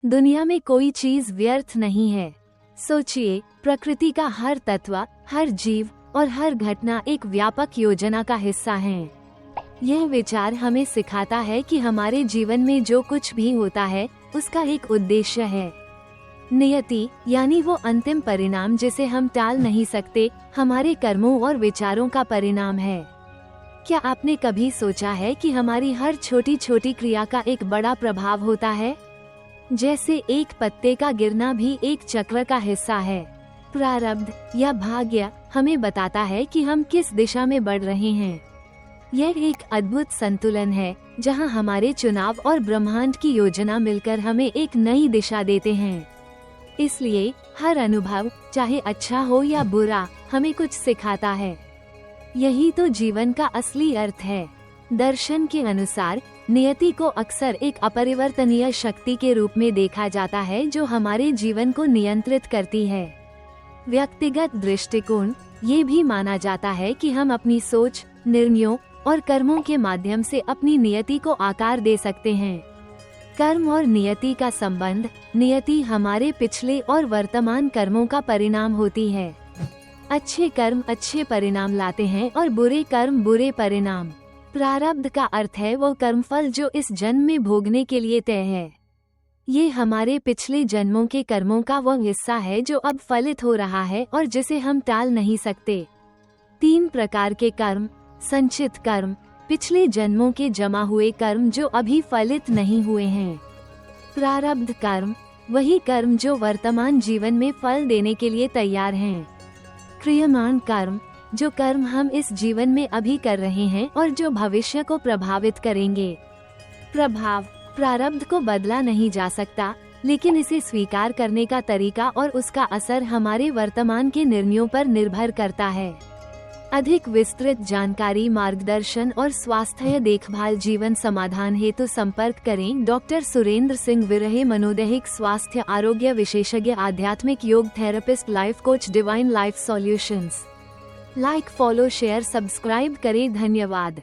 दुनिया में कोई चीज व्यर्थ नहीं है। सोचिए, प्रकृति का हर तत्व, हर जीव और हर घटना एक व्यापक योजना का हिस्सा है। यह विचार हमें सिखाता है कि हमारे जीवन में जो कुछ भी होता है उसका एक उद्देश्य है। नियति यानी वो अंतिम परिणाम जिसे हम टाल नहीं सकते, हमारे कर्मों और विचारों का परिणाम है। क्या आपने कभी सोचा है कि हमारी हर छोटी छोटी क्रिया का एक बड़ा प्रभाव होता है? जैसे एक पत्ते का गिरना भी एक चक्र का हिस्सा है। प्रारब्ध या भाग्य हमें बताता है कि हम किस दिशा में बढ़ रहे हैं। यह एक अद्भुत संतुलन है जहां हमारे चुनाव और ब्रह्मांड की योजना मिलकर हमें एक नई दिशा देते हैं। इसलिए हर अनुभव, चाहे अच्छा हो या बुरा, हमें कुछ सिखाता है। यही तो जीवन का असली अर्थ है। दर्शन के अनुसार नियति को अक्सर एक अपरिवर्तनीय शक्ति के रूप में देखा जाता है जो हमारे जीवन को नियंत्रित करती है। व्यक्तिगत दृष्टिकोण ये भी माना जाता है कि हम अपनी सोच, निर्णयों और कर्मों के माध्यम से अपनी नियति को आकार दे सकते हैं। कर्म और नियति का संबंध, नियति हमारे पिछले और वर्तमान कर्मों का परिणाम होती है। अच्छे कर्म अच्छे परिणाम लाते हैं और बुरे कर्म बुरे परिणाम। प्रारब्ध का अर्थ है वो कर्मफल जो इस जन्म में भोगने के लिए तय है। ये हमारे पिछले जन्मों के कर्मों का वो हिस्सा है जो अब फलित हो रहा है और जिसे हम टाल नहीं सकते। 3 प्रकार के कर्म: संचित कर्म, पिछले जन्मों के जमा हुए कर्म जो अभी फलित नहीं हुए हैं। प्रारब्ध कर्म, वही कर्म जो वर्तमान जीवन में फल देने के लिए तैयार हैं। क्रियमाण कर्म, जो कर्म हम इस जीवन में अभी कर रहे हैं और जो भविष्य को प्रभावित करेंगे। प्रभाव, प्रारब्ध को बदला नहीं जा सकता, लेकिन इसे स्वीकार करने का तरीका और उसका असर हमारे वर्तमान के निर्णयों पर निर्भर करता है। अधिक विस्तृत जानकारी, मार्गदर्शन और स्वास्थ्य देखभाल जीवन समाधान हेतु संपर्क करें डॉक्टर सुरेंद्र सिंह विरहे, मनोदैहिक स्वास्थ्य आरोग्य विशेषज्ञ, आध्यात्मिक योग therapist, life coach, divine life solutions. Like, follow, share, subscribe करें। धन्यवाद।